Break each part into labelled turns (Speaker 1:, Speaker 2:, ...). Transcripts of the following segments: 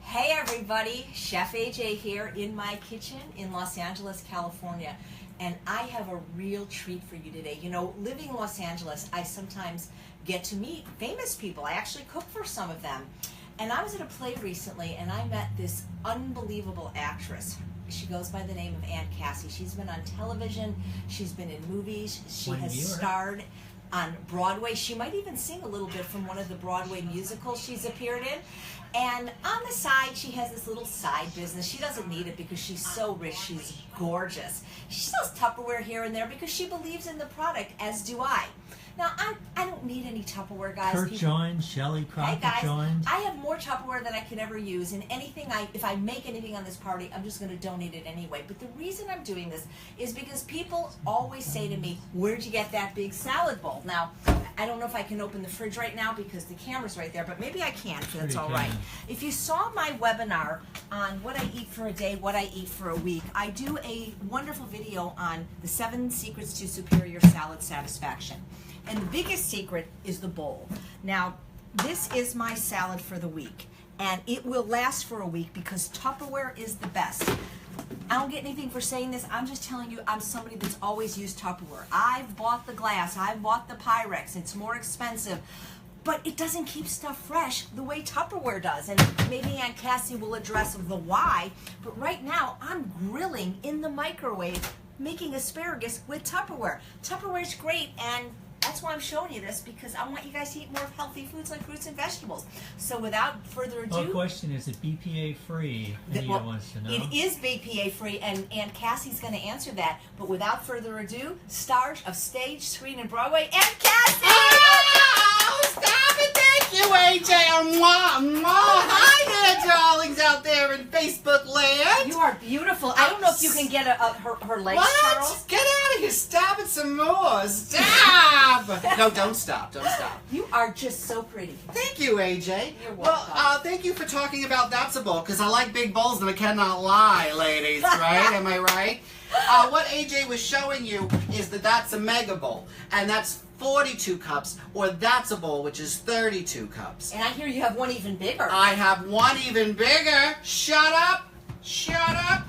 Speaker 1: Hey everybody, Chef AJ here in my kitchen in Los Angeles, California. And I have a real treat for you today. You know, living in Los Angeles, I sometimes get to meet famous people. I actually cook for some of them. And I was at a play recently and I met this unbelievable actress. She goes by the name of Aunt Cassie. She's been on television, she's been in movies, she has starred on Broadway. She might even sing a little bit from one of the Broadway musicals she's appeared in. And on the side, she has this little side business. She doesn't need it because she's so rich. She's gorgeous. She sells Tupperware here and there because she believes in the product, as do I. Now, I don't need any Tupperware, guys.
Speaker 2: Kurt joined, Shelley Crockett joined.
Speaker 1: I have more Tupperware than I can ever use, and if I make anything on this party, I'm just going to donate it anyway. But the reason I'm doing this is because people always say to me, where'd you get that big salad bowl? Now, I don't know if I can open the fridge right now because the camera's right there, but maybe I can if that's all right. If you saw my webinar on what I eat for a day, what I eat for a week, I do a wonderful video on the 7 secrets to superior salad satisfaction. And the biggest secret is the bowl. Now, this is my salad for the week, and it will last for a week because Tupperware is the best. I don't get anything for saying this. I'm just telling you, I'm somebody that's always used Tupperware. I've bought the glass, I've bought the Pyrex. It's more expensive, but it doesn't keep stuff fresh the way Tupperware does. And maybe Aunt Cassie will address the why, but right now I'm grilling in the microwave, making asparagus with Tupperware. Tupperware's great, and that's why I'm showing you this, because I want you guys to eat more healthy foods like fruits and vegetables. So without further ado...
Speaker 2: Well, the question is, BPA free? Anita wants to know.
Speaker 1: It is BPA free, and Aunt Cassie's going to answer that. But without further ado, stars of stage, screen, and Broadway, Aunt Cassie!
Speaker 3: Oh, stop it! Thank you, AJ! Hi there, darlings out there in Facebook land!
Speaker 1: You are beautiful. I don't know if you can get her legs,
Speaker 3: What?
Speaker 1: Charles.
Speaker 3: Get out of here! Stop it some more! Stop! No, don't stop. Don't stop.
Speaker 1: You are just so pretty.
Speaker 3: Thank you, AJ.
Speaker 1: You're welcome.
Speaker 3: Well, thank you for talking about That's a Bowl, because I like big bowls and I cannot lie, ladies, right? Am I right? What AJ was showing you is that that's a mega bowl, and that's 42 cups, or that's a bowl, which is 32 cups.
Speaker 1: And I hear you have one even bigger.
Speaker 3: I have one even bigger. Shut up! Shut up!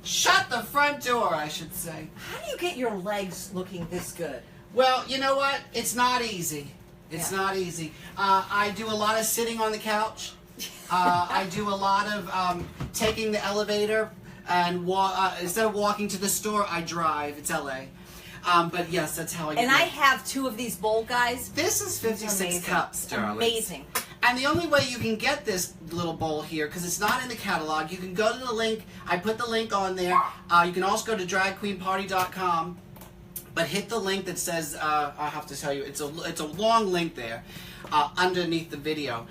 Speaker 3: Shut the front door, I should say.
Speaker 1: How do you get your legs looking this good?
Speaker 3: Well, you know what? It's not easy. It's not easy. I do a lot of sitting on the couch. I do a lot of taking the elevator, and instead of walking to the store, I drive. It's LA. But yes, that's how I get
Speaker 1: And I have 2 of these bowl guys.
Speaker 3: This is 56 cups, darling.
Speaker 1: Amazing.
Speaker 3: And the only way you can get this little bowl here, because it's not in the catalog, you can go to the link. I put the link on there. You can also go to dragqueenparty.com, but hit the link that says, I have to tell you, it's a long link there underneath the video.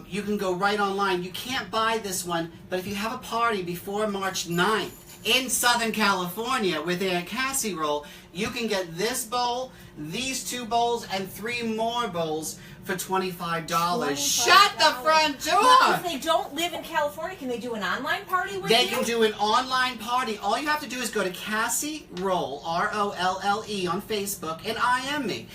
Speaker 3: You can go right online. You can't buy this one, but if you have a party before March 9th in Southern California with Aunt Cassie roll, you can get this bowl, these 2 bowls, and 3 more bowls for $25. Shut the front door!
Speaker 1: Well, if they don't live in California, can they do an online party with you?
Speaker 3: They can do an online party. All you have to do is go to Cassie Roll, R-O-L-L-E, on Facebook, and IM me.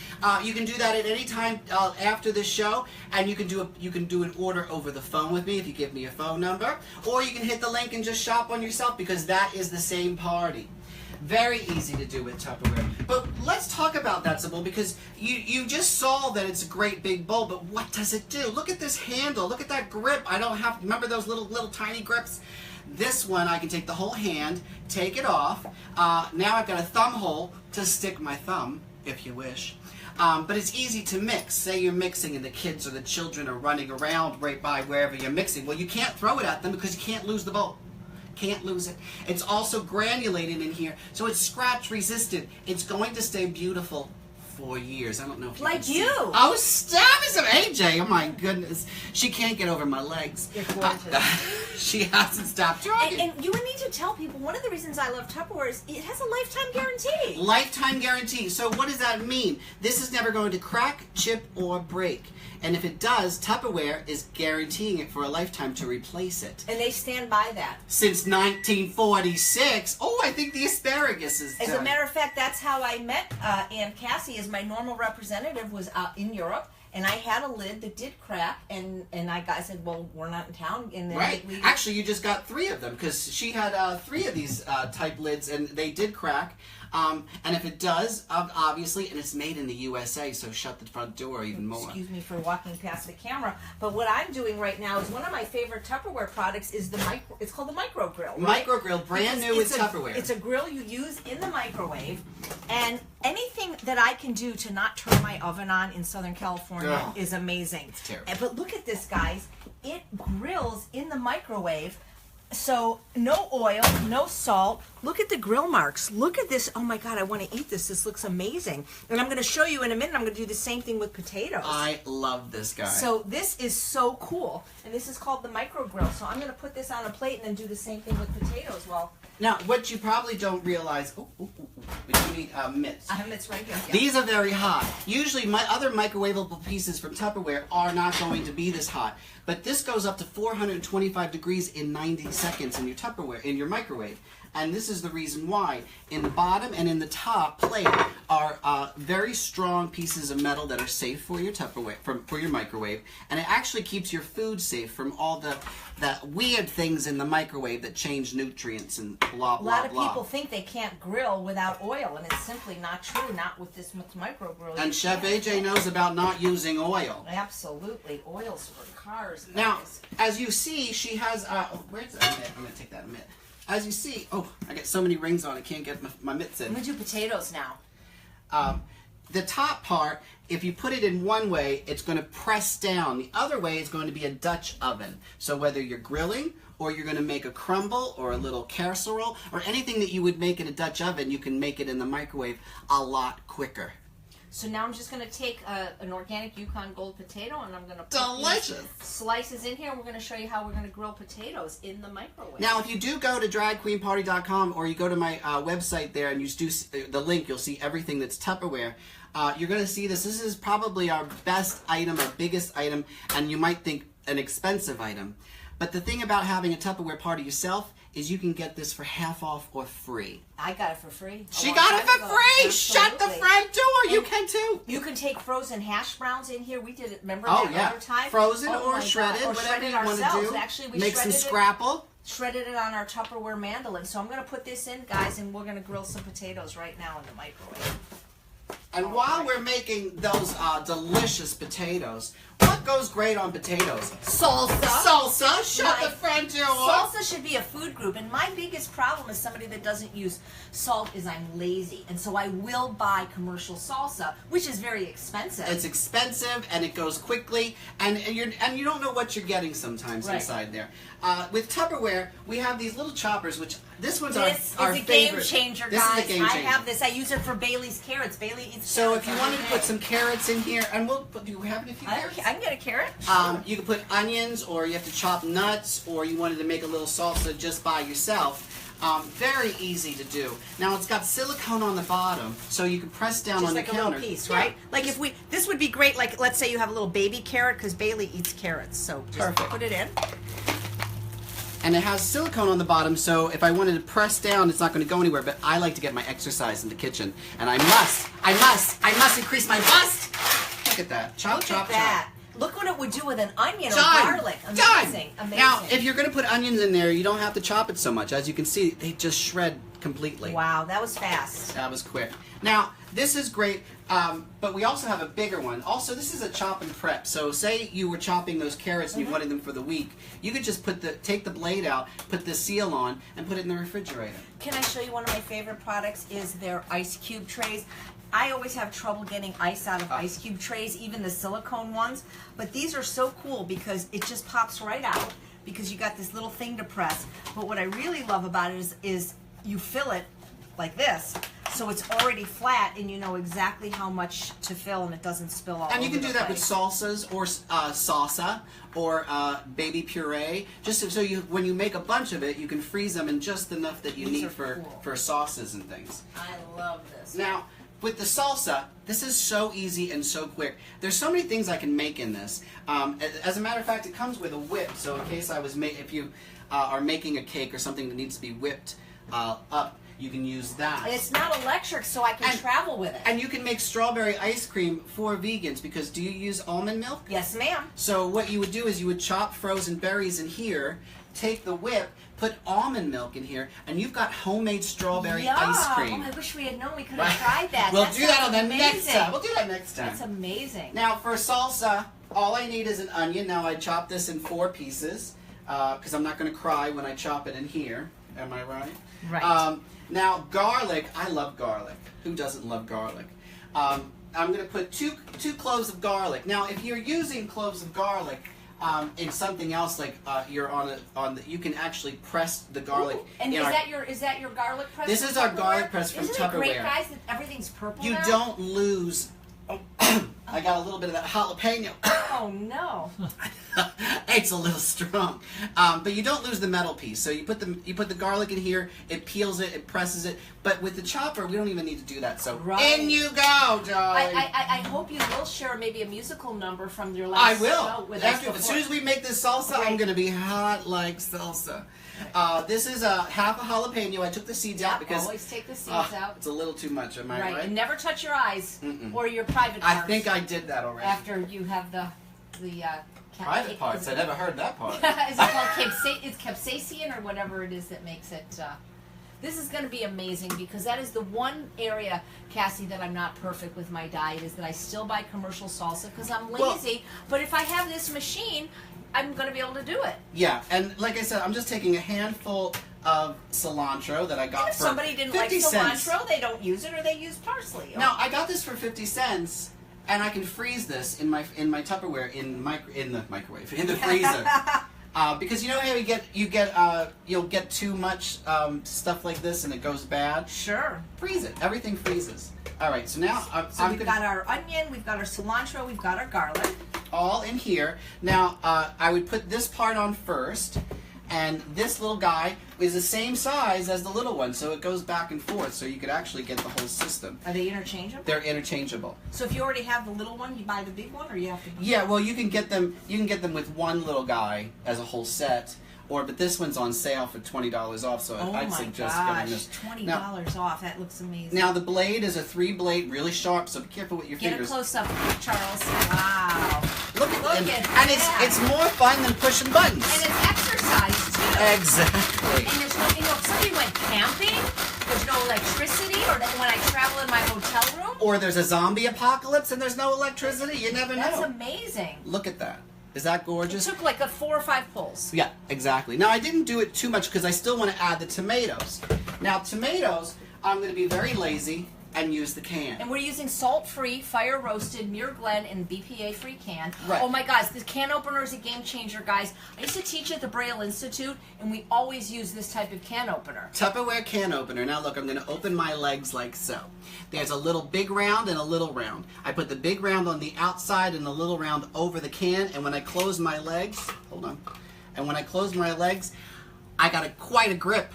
Speaker 3: You can do that at any time after the show, and you can do an order over the phone with me if you give me a phone number, or you can hit the link and just shop on yourself, because that is the same party. Very easy to do with Tupperware. But let's talk about That's a Bowl, because you just saw that it's a great big bowl, but what does it do? Look at this handle. Look at that grip. I don't have, remember those little tiny grips? This one, I can take the whole hand, take it off. Now I've got a thumb hole to stick my thumb, if you wish. But it's easy to mix. Say you're mixing and the kids or the children are running around right by wherever you're mixing. Well, you can't throw it at them because you can't lose the bowl. Can't lose it. It's also granulated in here, so it's scratch resistant. It's going to stay beautiful for years. I don't know if you
Speaker 1: like you.
Speaker 3: Oh, stop it, some AJ. Oh my goodness, she can't get over my legs.
Speaker 1: It's gorgeous.
Speaker 3: She hasn't stopped talking.
Speaker 1: And you would need to tell people, one of the reasons I love Tupperware is it has a lifetime guarantee.
Speaker 3: Lifetime guarantee. So what does that mean? This is never going to crack, chip, or break. And if it does, Tupperware is guaranteeing it for a lifetime to replace it.
Speaker 1: And they stand by that.
Speaker 3: Since 1946. Oh, I think the asparagus is done.
Speaker 1: As a matter of fact, that's how I met Aunt Cassie, as my normal representative was in Europe. and I had a lid that did crack, and I said, well, we're not in town, and then
Speaker 3: Right. Actually, you just got 3 of them because she had 3 of these type lids, and they did crack. And if it does, obviously, and it's made in the USA, so shut the front door even more.
Speaker 1: Excuse me for walking past the camera, but what I'm doing right now is one of my favorite Tupperware products is it's called the micro grill. Right?
Speaker 3: Micro grill, brand new with Tupperware.
Speaker 1: It's a grill you use in the microwave, and anything that I can do to not turn my oven on in Southern California is amazing.
Speaker 3: It's terrible.
Speaker 1: But look at this, guys. It grills in the microwave. So no oil, no salt. Look at the grill marks. Look at this. Oh my God, I want to eat this. This looks amazing. And I'm going to show you in a minute. I'm going to do the same thing with potatoes.
Speaker 3: I love this guy.
Speaker 1: So this is so cool. And this is called the micro grill. So I'm going to put this on a plate and then do the same thing with potatoes. Well,
Speaker 3: now, what you probably don't realize, but you need mitts.
Speaker 1: I have mitts right here. Yeah.
Speaker 3: These are very hot. Usually, my other microwavable pieces from Tupperware are not going to be this hot. But this goes up to 425 degrees in 90 seconds in your Tupperware, in your microwave. And this is the reason why. In the bottom and in the top plate are very strong pieces of metal that are safe for your Tupperware, for your microwave. And it actually keeps your food safe from all the weird things in the microwave that change nutrients and blah, blah, blah.
Speaker 1: A lot of people think they can't grill without oil, and it's simply not true, not with this micro grill.
Speaker 3: And Chef AJ knows about not using oil.
Speaker 1: Absolutely. Oils for cars.
Speaker 3: Now,
Speaker 1: guys.
Speaker 3: as you see, she has, where's that mitt? I'm going to take that mitt. As you see, I got so many rings on, I can't get my mitts in.
Speaker 1: I'm going to do potatoes now.
Speaker 3: The top part, if you put it in one way, it's going to press down. The other way is going to be a Dutch oven. So whether you're grilling or you're going to make a crumble or a little casserole or anything that you would make in a Dutch oven, you can make it in the microwave a lot quicker.
Speaker 1: So now I'm just going to take an organic Yukon Gold potato, and I'm going to put
Speaker 3: Delicious.
Speaker 1: these slices in here, and we're going to show you how we're going to grill potatoes in the microwave.
Speaker 3: Now, if you do go to dragqueenparty.com or you go to my website there and you do the link, you'll see everything that's Tupperware. You're going to see this. This is probably our best item, our biggest item, and you might think an expensive item. But the thing about having a Tupperware party yourself is you can get this for half off or free.
Speaker 1: I got it for free.
Speaker 3: She got it for free! Shut the front door!
Speaker 1: And
Speaker 3: you can too!
Speaker 1: You can take frozen hash browns in here. We did it, remember
Speaker 3: Oh,
Speaker 1: that
Speaker 3: yeah.
Speaker 1: other time?
Speaker 3: Frozen
Speaker 1: Oh
Speaker 3: or
Speaker 1: my
Speaker 3: shredded,
Speaker 1: God. Or
Speaker 3: whatever
Speaker 1: shredded
Speaker 3: you want to
Speaker 1: ourselves.
Speaker 3: do.
Speaker 1: Actually, we
Speaker 3: Make some
Speaker 1: shredded
Speaker 3: scrapple.
Speaker 1: Shredded it on our Tupperware mandolin. So I'm going to put this in, guys, and we're going to grill some potatoes right now in the microwave.
Speaker 3: And while we're making those delicious potatoes, what goes great on potatoes?
Speaker 1: Salsa.
Speaker 3: Salsa. Shut
Speaker 1: My-
Speaker 3: the front door.
Speaker 1: Salsa should be a food group, and my biggest problem as somebody that doesn't use salt is I'm lazy, and so I will buy commercial salsa, which is very expensive.
Speaker 3: It's expensive and it goes quickly, and you don't know what you're getting sometimes
Speaker 1: Right.
Speaker 3: inside there. With Tupperware, we have these little choppers, which this one's
Speaker 1: This
Speaker 3: our
Speaker 1: is a
Speaker 3: favorite.
Speaker 1: game changer,
Speaker 3: This
Speaker 1: guys.
Speaker 3: is a game changer.
Speaker 1: I have this. I use it for Bailey's carrots. Bailey eats
Speaker 3: So
Speaker 1: carrots
Speaker 3: if you
Speaker 1: every
Speaker 3: wanted to
Speaker 1: day.
Speaker 3: put some carrots in here, and do we have a few carrots?
Speaker 1: I can get a carrot.
Speaker 3: You can put onions, or you have to chop nuts, or you wanted to make a little salsa just by yourself. Very easy to do. Now it's got silicone on the bottom, so you can press down
Speaker 1: Just
Speaker 3: on
Speaker 1: like
Speaker 3: the
Speaker 1: a
Speaker 3: counter.
Speaker 1: little piece,
Speaker 3: Yeah.
Speaker 1: right? Like if this would be great. Like let's say you have a little baby carrot, because Bailey eats carrots. So just
Speaker 3: Perfect.
Speaker 1: put it in.
Speaker 3: And it has silicone on the bottom, so if I wanted to press down, it's not going to go anywhere. But I like to get my exercise in the kitchen, and I must increase my bust. Look at that. Chop,
Speaker 1: Look
Speaker 3: chop,
Speaker 1: at that. Look what it would do with an onion or
Speaker 3: Done.
Speaker 1: garlic.
Speaker 3: Done.
Speaker 1: Amazing. Amazing.
Speaker 3: Now, if you're going to put onions in there, you don't have to chop it so much. As you can see, they just shred completely.
Speaker 1: Wow, that was fast.
Speaker 3: That was quick. Now, this is great, but we also have a bigger one. Also, this is a chop and prep. So say you were chopping those carrots and you wanted them for the week. You could just take the blade out, put the seal on, and put it in the refrigerator.
Speaker 1: Can I show you one of my favorite products is their ice cube trays. I always have trouble getting ice out of ice cube trays, even the silicone ones. But these are so cool because it just pops right out because you got this little thing to press. But what I really love about it is you fill it like this, so it's already flat and you know exactly how much to fill and it doesn't spill all over.
Speaker 3: And you can
Speaker 1: the
Speaker 3: do that with
Speaker 1: place.
Speaker 3: salsas or salsa or baby puree. Just so when you make a bunch of it, you can freeze them in just enough that you
Speaker 1: These
Speaker 3: need
Speaker 1: are
Speaker 3: for
Speaker 1: cool.
Speaker 3: sauces and things.
Speaker 1: I love this.
Speaker 3: Now, with the salsa, this is so easy and so quick. There's so many things I can make in this. As a matter of fact, it comes with a whip. So in case if you are making a cake or something that needs to be whipped up, you can use that.
Speaker 1: And it's not electric, so I can travel with it.
Speaker 3: And you can make strawberry ice cream for vegans because do you use almond milk?
Speaker 1: Yes, ma'am.
Speaker 3: So what you would do is you would chop frozen berries in here, take the whip, put almond milk in here, and you've got homemade strawberry ice cream.
Speaker 1: Oh, I wish we had known. We could have tried that.
Speaker 3: We'll
Speaker 1: That
Speaker 3: do that
Speaker 1: sounds
Speaker 3: on the next
Speaker 1: amazing.
Speaker 3: time. We'll do that next time.
Speaker 1: That's amazing.
Speaker 3: Now for salsa, all I need is an onion. Now I chop this in 4 pieces because I'm not going to cry when I chop it in here. Am I right?
Speaker 1: Right.
Speaker 3: Now garlic, I love garlic. Who doesn't love garlic? I'm going to put two cloves of garlic. Now if you're using cloves of garlic in something else like you're you can actually press the garlic.
Speaker 1: Ooh, and is that your garlic press?
Speaker 3: This
Speaker 1: from
Speaker 3: is our
Speaker 1: Tupperware?
Speaker 3: garlic press from
Speaker 1: Isn't it great,
Speaker 3: Tupperware.
Speaker 1: guys, that everything's purple
Speaker 3: You
Speaker 1: now?
Speaker 3: don't lose. I got a little bit of that jalapeno.
Speaker 1: Oh no.
Speaker 3: It's a little strong, but you don't lose the metal piece. So you put the garlic in here. It peels it. It presses it. But with the chopper, we don't even need to do that. So
Speaker 1: Right.
Speaker 3: in you go, darling.
Speaker 1: I hope you will share maybe a musical number from your last
Speaker 3: I will.
Speaker 1: show with
Speaker 3: After,
Speaker 1: us
Speaker 3: as soon as we make this salsa, I'm
Speaker 1: Great.
Speaker 3: going to be hot like salsa. This is half a jalapeno. I took the seeds out because
Speaker 1: always take the seeds out.
Speaker 3: it's a little too much. Am I
Speaker 1: Right.
Speaker 3: right?
Speaker 1: And never touch your eyes
Speaker 3: Mm-mm.
Speaker 1: or your private
Speaker 3: I
Speaker 1: parts.
Speaker 3: think I did that already.
Speaker 1: after you have the
Speaker 3: Private parts. I never heard that part.
Speaker 1: Is it called it's capsaicin or whatever it is that makes it? This is going to be amazing because that is the one area, Cassie, that I'm not perfect with my diet is that I still buy commercial salsa because I'm lazy. But if I have this machine, I'm going to be able to do it.
Speaker 3: Yeah, and like I said, I'm just taking a handful of cilantro that I got
Speaker 1: And if
Speaker 3: for
Speaker 1: somebody didn't
Speaker 3: 50
Speaker 1: like
Speaker 3: cents.
Speaker 1: cilantro, they don't use it or they use parsley.
Speaker 3: Now I got this for 50 cents, and I can freeze this in my Tupperware in the microwave in the freezer. Because you know how you'll get too much stuff like this and it goes bad.
Speaker 1: Sure.
Speaker 3: Freeze it. Everything freezes. All right. So now
Speaker 1: So we've got our onion, we've got our cilantro, we've got our garlic.
Speaker 3: all in here. Now I would put this part on first, and this little guy is the same size as the little one, so it goes back and forth. So you could actually get the whole system.
Speaker 1: Are they interchangeable?
Speaker 3: They're interchangeable.
Speaker 1: So if you already have the little one, you buy the big one, or you have to?
Speaker 3: Yeah, well, you can get them. You can get them with one little guy as a whole set, but this one's on sale for $20 off. So
Speaker 1: Oh
Speaker 3: I'd
Speaker 1: my
Speaker 3: suggest
Speaker 1: gosh,
Speaker 3: getting this.
Speaker 1: $20 off. That looks amazing.
Speaker 3: Now the blade is a 3-blade, really sharp. So be careful with your
Speaker 1: Get
Speaker 3: fingers.
Speaker 1: a close up, Charles. Wow.
Speaker 3: Look
Speaker 1: Look
Speaker 3: and,
Speaker 1: at
Speaker 3: and
Speaker 1: that.
Speaker 3: it's more fun than pushing buttons.
Speaker 1: And it's exercise too.
Speaker 3: Exactly.
Speaker 1: And there's no, if somebody went camping, there's no electricity, or that when I travel in my hotel room.
Speaker 3: Or there's a zombie apocalypse and there's no electricity. You never know.
Speaker 1: That's amazing.
Speaker 3: Look at that. Is that
Speaker 1: It
Speaker 3: gorgeous?
Speaker 1: took like 4 or 5 pulls.
Speaker 3: Yeah, exactly. Now I didn't do it too much because I still want to add the tomatoes. Now tomatoes, I'm going to be very lazy and use the can.
Speaker 1: And we're using salt-free, fire-roasted, Muir Glen, and BPA-free can.
Speaker 3: Right.
Speaker 1: Oh my gosh, this can opener is a game changer, guys. I used to teach at the Braille Institute, and we always use this type of can opener.
Speaker 3: Tupperware can opener. Now look, I'm going to open my legs like so. There's a little big round and a little round. I put the big round on the outside and the little round over the can, and when I close my legs, hold on, and when I close my legs, I got quite a grip,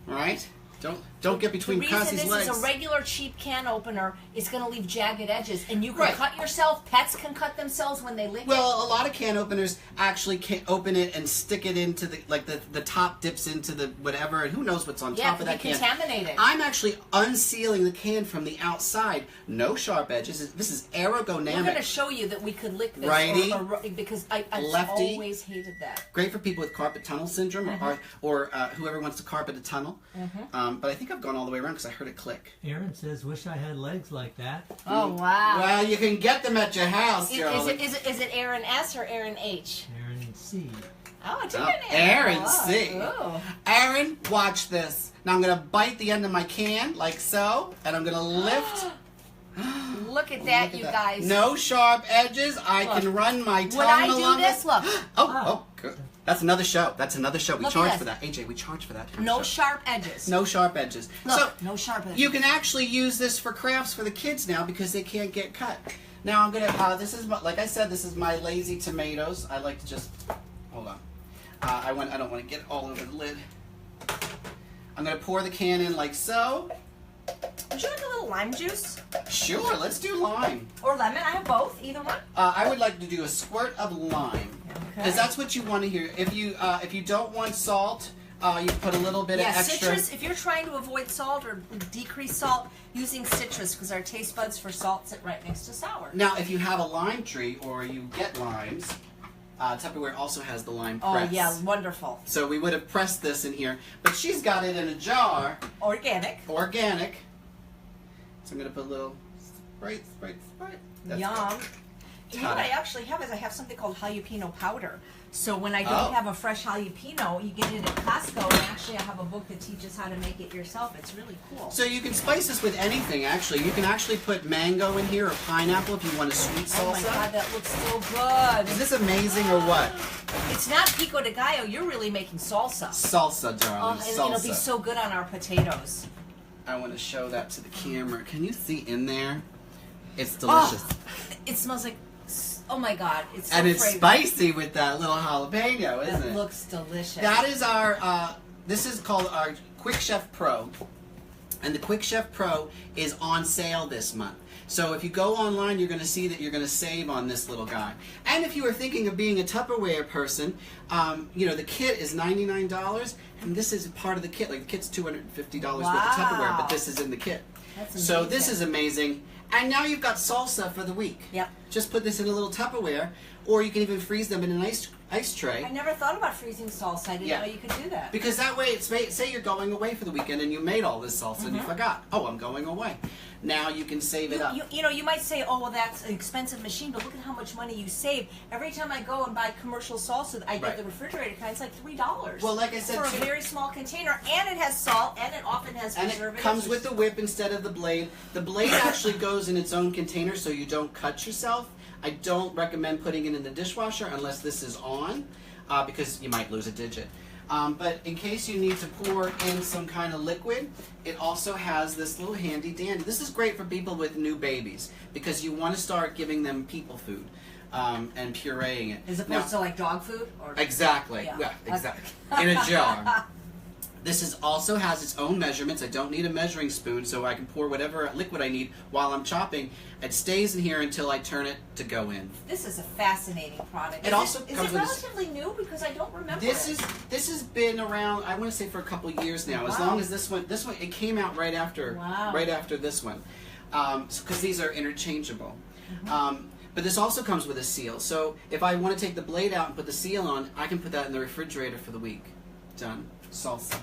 Speaker 3: all right? Don't get between
Speaker 1: The reason
Speaker 3: Cassie's
Speaker 1: this
Speaker 3: legs.
Speaker 1: is a regular cheap can opener is going to leave jagged edges, and you can
Speaker 3: Right.
Speaker 1: cut yourself. Pets can cut themselves when they lick it.
Speaker 3: Well, a lot of can openers actually can open it and stick it into the top dips into the whatever, and who knows what's on
Speaker 1: Yeah,
Speaker 3: top of that
Speaker 1: it can
Speaker 3: can.
Speaker 1: be contaminated.
Speaker 3: I'm actually unsealing the can from the outside. No sharp edges. This is aerodynamic.
Speaker 1: We're going to show you that we could lick this,
Speaker 3: Righty.
Speaker 1: because I
Speaker 3: Lefty.
Speaker 1: always hated that.
Speaker 3: Great for people with carpet tunnel syndrome
Speaker 1: Mm-hmm.
Speaker 3: or whoever wants to carpet a tunnel. But I think I've gone all the way around because I heard it click.
Speaker 2: Aaron says, "Wish I had legs like that."
Speaker 1: Oh wow!
Speaker 3: Well, you can get them at your house,
Speaker 1: Is
Speaker 3: Charlie.
Speaker 1: it Aaron S or Aaron H?
Speaker 2: Aaron C.
Speaker 1: Oh, it's
Speaker 3: Oh,
Speaker 1: Aaron.
Speaker 3: Aaron C.
Speaker 1: Oh.
Speaker 3: Aaron, watch this. Now I'm going to bite the end of my can like so, and I'm going to lift.
Speaker 1: Look at that,
Speaker 3: Look at
Speaker 1: you
Speaker 3: that.
Speaker 1: guys.
Speaker 3: No sharp edges. I
Speaker 1: Look.
Speaker 3: can run my tongue
Speaker 1: When I
Speaker 3: along
Speaker 1: do this,
Speaker 3: it.
Speaker 1: look.
Speaker 3: Oh, good. That's another show. That's another show. We
Speaker 1: Look at
Speaker 3: charge
Speaker 1: this.
Speaker 3: for that. AJ, we charge for that.
Speaker 1: No
Speaker 3: show.
Speaker 1: sharp edges.
Speaker 3: No sharp edges.
Speaker 1: Look,
Speaker 3: So
Speaker 1: no sharp edges.
Speaker 3: you can actually use this for crafts for the kids now because they can't get cut. Now I'm gonna. This is like I said. This is my lazy tomatoes. I like to just hold on. I don't want to get all over the lid. I'm gonna pour the can in like so.
Speaker 1: Would you like a little lime juice
Speaker 3: Sure, let's do lime.
Speaker 1: or lemon? I have both. Either one.
Speaker 3: I would like to do a squirt of lime because that's what you want to hear. If you don't want salt, You put a little bit of extra.
Speaker 1: Citrus. If you're trying to avoid salt or decrease salt, using citrus, because our taste buds for salt sit right next to sour.
Speaker 3: Now, if you have a lime tree or you get limes, Tupperware also has the lime press.
Speaker 1: Oh yeah, wonderful.
Speaker 3: So we would have pressed this in here, but she's got it in a jar.
Speaker 1: Organic.
Speaker 3: Organic. So I'm gonna put a little Sprite. That's
Speaker 1: Yum.
Speaker 3: good.
Speaker 1: You know what I actually have is I have something called jalapeno powder. So when I don't have a fresh jalapeno, you get it at Costco, and actually I have a book that teaches how to make it yourself. It's really cool.
Speaker 3: So you can spice this with anything, actually. You can actually put mango in here or pineapple if you want a sweet salsa.
Speaker 1: Oh my God, that looks so good.
Speaker 3: Is this amazing or what?
Speaker 1: It's not pico de gallo. You're really making salsa.
Speaker 3: Salsa, darling.
Speaker 1: Oh, and
Speaker 3: salsa.
Speaker 1: it'll be so good on our potatoes.
Speaker 3: I want to show that to the camera. Can you see in there? It's delicious.
Speaker 1: Oh, it smells like, oh my God, it's so
Speaker 3: and it's
Speaker 1: fragrant.
Speaker 3: spicy with that little jalapeno, isn't it?
Speaker 1: It looks delicious.
Speaker 3: That is our, this is called our Quick Chef Pro. And the Quick Chef Pro is on sale this month. So if you go online, you're going to see that you're going to save on this little guy. And if you are thinking of being a Tupperware person, you know, the kit is $99, and this is part of the kit. Like, the kit's $250 worth of Tupperware, but this is in the kit.
Speaker 1: That's
Speaker 3: So
Speaker 1: amazing.
Speaker 3: this is amazing. And now you've got salsa for the week.
Speaker 1: Yep.
Speaker 3: Just put this in a little Tupperware, or you can even freeze them in an ice tray.
Speaker 1: I never thought about freezing salsa. I didn't know you could do that.
Speaker 3: Because that way, say you're going away for the weekend and you made all this salsa and you forgot. Oh, I'm going away. Now you can save it up.
Speaker 1: You know, you might say, oh, well, that's an expensive machine, but look at how much money you save. Every time I go and buy commercial salsa, I get the refrigerator kind. It's like $3.
Speaker 3: Well, like I said,
Speaker 1: for a very small container, and it has salt, and it often has
Speaker 3: and
Speaker 1: preservatives.
Speaker 3: it comes with the whip instead of the blade. The blade actually goes in its own container so you don't cut yourself. I don't recommend putting it in the dishwasher unless this is on, because you might lose a digit. But in case you need to pour in some kind of liquid, it also has this little handy dandy. This is great for people with new babies because you want to start giving them people food and pureeing it.
Speaker 1: As opposed to like dog food? Or
Speaker 3: Exactly.
Speaker 1: Yeah.
Speaker 3: Exactly. In a jar. This also has its own measurements. I don't need a measuring spoon, so I can pour whatever liquid I need while I'm chopping. It stays in here until I turn it to go in.
Speaker 1: This is a fascinating product.
Speaker 3: It also
Speaker 1: is
Speaker 3: comes
Speaker 1: it
Speaker 3: with
Speaker 1: relatively new? Because I don't remember
Speaker 3: This
Speaker 1: it.
Speaker 3: has been around, I want to say, for a couple years now. As long as this one it came out right after this one, because these are interchangeable. But this also comes with a seal. So if I want to take the blade out and put the seal on, I can put that in the refrigerator for the week. Done. Salsa.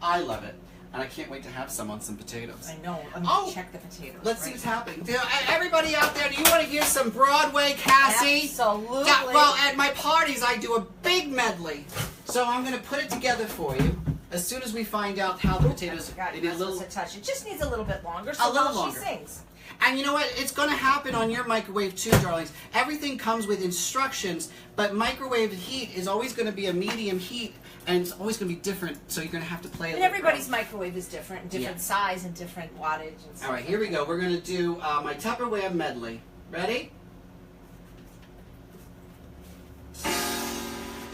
Speaker 3: I love it. And I can't wait to have some on some potatoes.
Speaker 1: I know. I'm going to check the potatoes.
Speaker 3: Let's see what's happening. Everybody out there, do you want to hear some Broadway, Cassie?
Speaker 1: Absolutely.
Speaker 3: Yeah, well, at my parties, I do a big medley. So I'm going to put it together for you as soon as we find out how the potatoes...
Speaker 1: It needs a little touch. It just needs a little bit longer. So
Speaker 3: a little
Speaker 1: while
Speaker 3: longer.
Speaker 1: She sings.
Speaker 3: And you know what? It's going to happen on your microwave too, darlings. Everything comes with instructions, but microwave heat is always going to be a medium heat, and it's always going to be different, so you're going to have to play a
Speaker 1: And
Speaker 3: little
Speaker 1: everybody's microwave is different, different size and different wattage. And stuff.
Speaker 3: All right, here we go. We're going to do my Tupperware medley. Ready?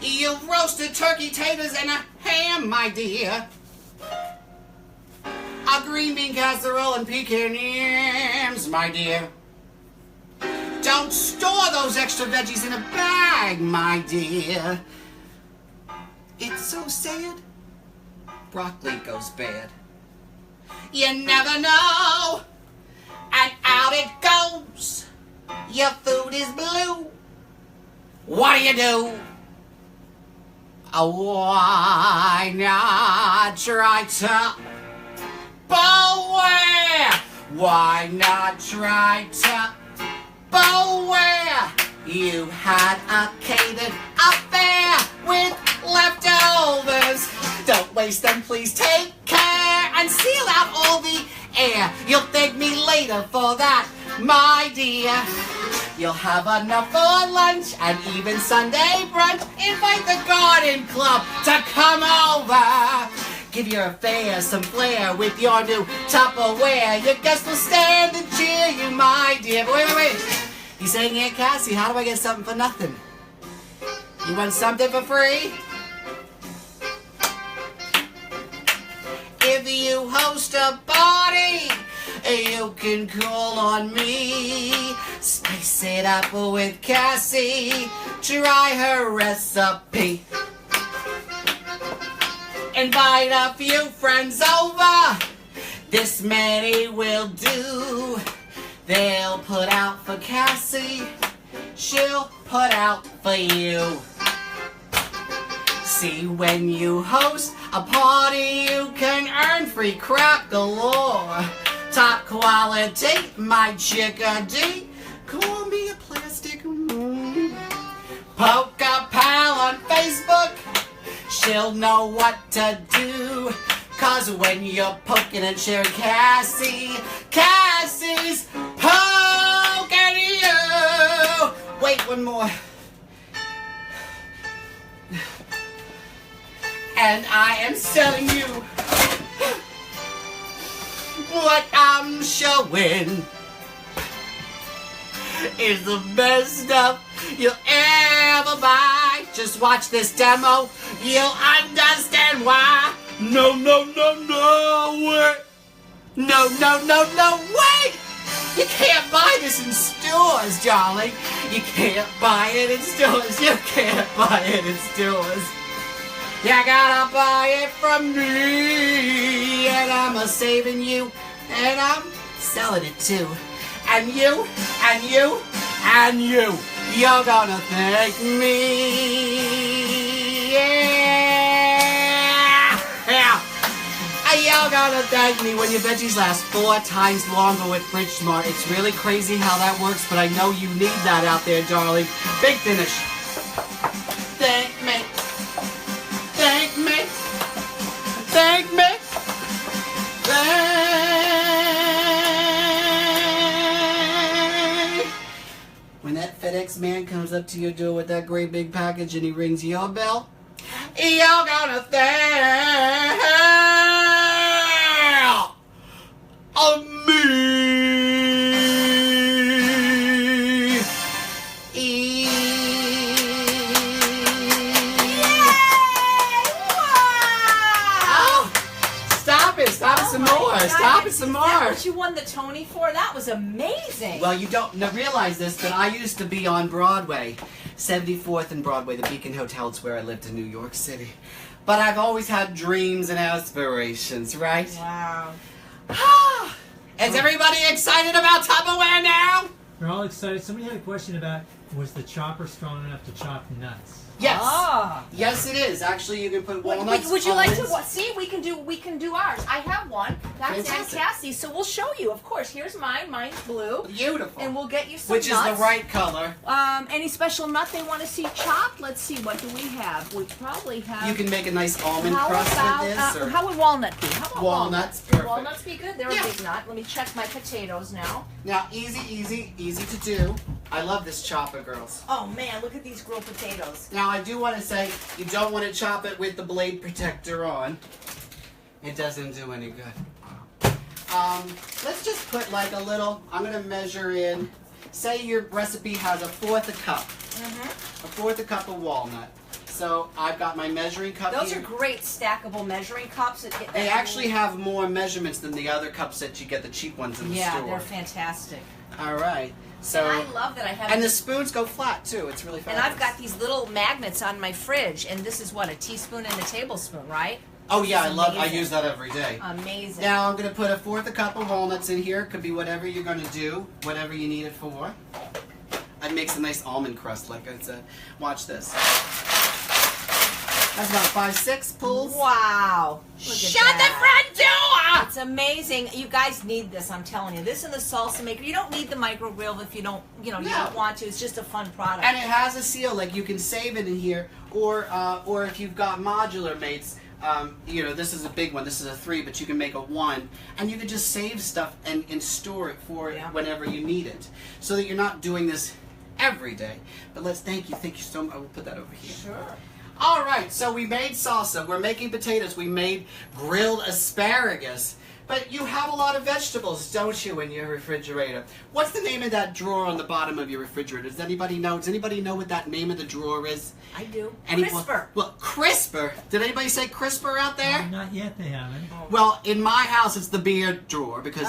Speaker 3: You roasted turkey, taters, and a ham, my dear. A green bean casserole and pecan yams, my dear. Don't store those extra veggies in a bag, my dear. It's so sad. Broccoli goes bad. You never know. And out it goes. Your food is blue. What do? Why not try Tupperware? Why not try Tupperware? You had a catered affair with leftovers. Don't waste them, please take care and seal out all the air. You'll thank me later for that, my dear. You'll have enough for lunch and even Sunday brunch. Invite the garden club to come over. Give your affair some flair with your new Tupperware. Your guests will stand and cheer you, my dear. But wait. He's saying, Aunt Cassie, how do I get something for nothing? You want something for free? If you host a party, you can call on me. Spice it up with Cassie. Try her recipe. invite a few friends over. This many will do. They'll put out for Cassie. She'll put out for you. See, when you host a party, you can earn free crap galore. Top quality, my chickadee. Call me a plastic. Poke a pal on Facebook. She'll know what to do. 'Cause when you're poking and sharing Cassie, Cassie's poking you. Wait, one more. And I am selling you what I'm showing is the best stuff you'll ever buy. Just watch this demo, you'll understand why. No, no, no, no way. No, no, no, no way. You can't buy this in stores, darling. You can't buy it in stores. You can't buy it in stores. You gotta buy it from me. And I'm a saving you. And I'm selling it too. And you, and you, and you. You're gonna thank me. Yeah. Yeah. And you're gonna thank me when your veggies last 4 times longer with Fridge Smart. It's really crazy how that works, but I know you need that out there, darling. Big finish. Thank me. Thank me. Thank me. Thank. When that FedEx man comes up to your door with that great big package and he rings your bell, you're gonna thank me. Stop it some more. Stop it some more.
Speaker 1: Is that what you won the Tony for? That was amazing.
Speaker 3: Well, you don't realize this, but I used to be on Broadway, 74th and Broadway, the Beacon Hotel. It's where I lived in New York City. But I've always had dreams and aspirations, right?
Speaker 1: Wow.
Speaker 3: Is everybody excited about Tupperware now?
Speaker 2: We're all excited. Somebody had a question about, was the chopper strong enough to chop nuts?
Speaker 3: Yes.
Speaker 1: Ah.
Speaker 3: Yes, it is. Actually, you can put walnuts.
Speaker 1: Would you like to
Speaker 3: almonds.
Speaker 1: see? We can do ours. I have one. That's Aunt
Speaker 3: Fantastic.
Speaker 1: Cassie. So we'll show you. Of course. Here's mine. Mine's blue.
Speaker 3: Beautiful.
Speaker 1: And we'll get you some
Speaker 3: Which
Speaker 1: nuts.
Speaker 3: is the right color.
Speaker 1: Any special nut they want to see chopped? Let's see. What do we have? We probably have.
Speaker 3: You can make a nice almond
Speaker 1: How
Speaker 3: crust
Speaker 1: about,
Speaker 3: with this. Or
Speaker 1: how would walnut be? How about
Speaker 3: walnuts?
Speaker 1: Would
Speaker 3: Perfect.
Speaker 1: walnuts be good? They're
Speaker 3: Yeah.
Speaker 1: a big nut. Let me check my potatoes now.
Speaker 3: Now, easy to do. I love this chopper, girls.
Speaker 1: Oh man, look at these grilled potatoes.
Speaker 3: Now, I do want to say, you don't want to chop it with the blade protector on. It doesn't do any good. Let's just put like a little, I'm going to measure in, say your recipe has a 1/4 cup. A 1/4 cup of walnut. So I've got my measuring cup
Speaker 1: Those
Speaker 3: here.
Speaker 1: are great stackable measuring cups.
Speaker 3: They actually have more measurements than the other cups that you get, the cheap ones in the store.
Speaker 1: Yeah, they're fantastic.
Speaker 3: All right. So,
Speaker 1: And I love that I have.
Speaker 3: and the spoons go flat too. It's really fabulous.
Speaker 1: And I've got these little magnets on my fridge, and this is what, a teaspoon and a tablespoon, right?
Speaker 3: Oh yeah,
Speaker 1: This is
Speaker 3: I
Speaker 1: amazing.
Speaker 3: use that every day.
Speaker 1: Amazing.
Speaker 3: Now I'm going to put a 1/4 cup of walnuts in here. Could be whatever you're going to do, whatever you need it for. It makes a nice almond crust, like I said. Watch this. That's about 5-6 pulls.
Speaker 1: Wow. Look at
Speaker 3: Shut
Speaker 1: that.
Speaker 3: the front door!
Speaker 1: It's amazing. You guys need this, I'm telling you. This and the salsa maker. You don't need the micro grill if you don't, you
Speaker 3: No.
Speaker 1: don't want to. It's just a fun product.
Speaker 3: And it has a seal, like you can save it in here, or if you've got modular mates, this is a big one. This is a 3, but you can make a 1, and you can just save stuff and store it for whenever you need it, so that you're not doing this every day. But thank you so much. I will put that over here.
Speaker 1: Sure.
Speaker 3: All right, so we made salsa. We're making potatoes. We made grilled asparagus. But you have a lot of vegetables, don't you, in your refrigerator? What's the name of that drawer on the bottom of your refrigerator? Does anybody know? Does anybody know what that name of the drawer is?
Speaker 1: I do.
Speaker 3: Anyone?
Speaker 1: Crisper.
Speaker 3: Well, crisper. Did anybody say crisper out there?
Speaker 2: Not yet, they haven't.
Speaker 3: Well, in my house, it's the beard drawer because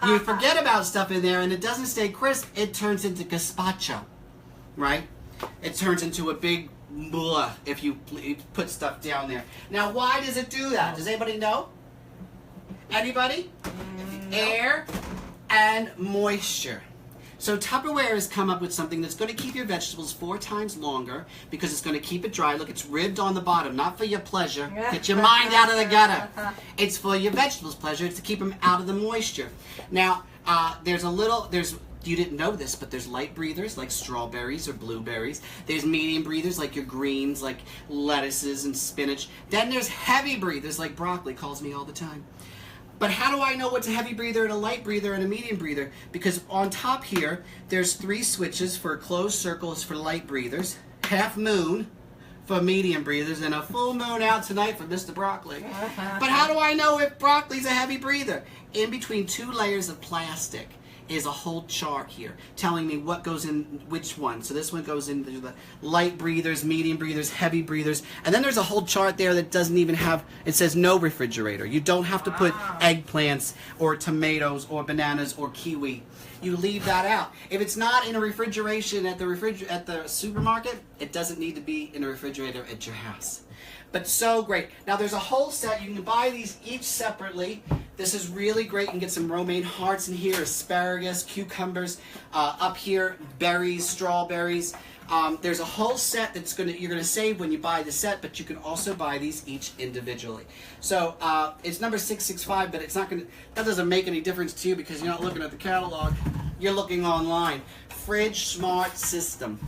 Speaker 3: you forget about stuff in there and it doesn't stay crisp. It turns into gazpacho, right? It turns into a big blah if you put stuff down there. Now, why does it do that? Does anybody know? Anybody? Air and moisture. So Tupperware has come up with something that's going to keep your vegetables 4 times longer because it's going to keep it dry. Look, it's ribbed on the bottom, not for your pleasure. Get your mind out of the gutter. It's for your vegetables' pleasure. It's to keep them out of the moisture. Now, you didn't know this, but there's light breathers like strawberries or blueberries. There's medium breathers like your greens, like lettuces and spinach. Then there's heavy breathers like broccoli, calls me all the time. But how do I know what's a heavy breather and a light breather and a medium breather? Because on top here, there's 3 switches for closed circles for light breathers, half moon for medium breathers, and a full moon out tonight for Mr. Broccoli. But how do I know if broccoli's a heavy breather? In between 2 layers of plastic is a whole chart here telling me what goes in which one. So this one goes into the light breathers, medium breathers, heavy breathers, and then there's a whole chart there that doesn't even have, it says no refrigerator. You don't have to put eggplants or tomatoes or bananas or kiwi. You leave that out. If it's not in a refrigeration at the supermarket, it doesn't need to be in a refrigerator at your house. But so great. Now there's a whole set. You can buy these each separately. This is really great. You can get some romaine hearts in here, asparagus, cucumbers, up here, berries, strawberries. There's a whole set that's you're gonna save when you buy the set, but you can also buy these each individually. So it's number 665, but that doesn't make any difference to you because you're not looking at the catalog. You're looking online. Fridge Smart System.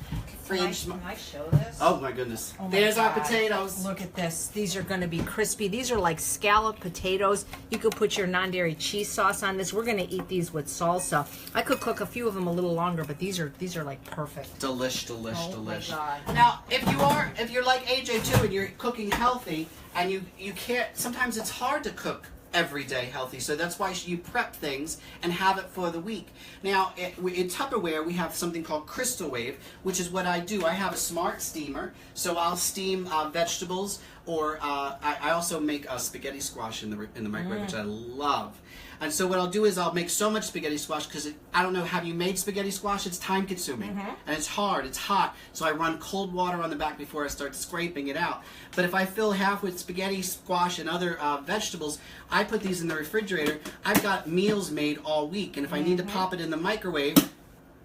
Speaker 1: Can I show this?
Speaker 3: Oh my goodness.
Speaker 1: Oh my
Speaker 3: There's our
Speaker 1: God.
Speaker 3: potatoes.
Speaker 1: Look at this. These are going to be crispy. These are like scalloped potatoes. You could put your non-dairy cheese sauce on this. We're going to eat these with salsa. I could cook a few of them a little longer, but these are like perfect.
Speaker 3: Delish.
Speaker 1: Oh my God.
Speaker 3: Now, if you're like AJ too and you're cooking healthy and you can't, sometimes it's hard to cook every day healthy, so that's why you prep things and have it for the week. Now in Tupperware we have something called Crystal Wave, which is what I do. I have a smart steamer, so I'll steam vegetables, or I also make spaghetti squash in the microwave, which I love. And so what I'll do is I'll make so much spaghetti squash because I don't know, have you made spaghetti squash? It's time consuming and it's hard, it's hot. So I run cold water on the back before I start scraping it out. But if I fill half with spaghetti squash and other vegetables, I put these in the refrigerator. I've got meals made all week, and if I need to pop it in the microwave,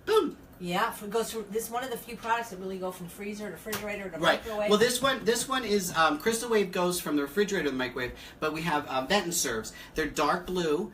Speaker 3: boom.
Speaker 1: Yeah, it goes through. This is one of the few products that really go from freezer to refrigerator to
Speaker 3: Right.
Speaker 1: microwave.
Speaker 3: Well, this one is Crystal Wave goes from the refrigerator to the microwave, but we have Vent and Serves. They're dark blue.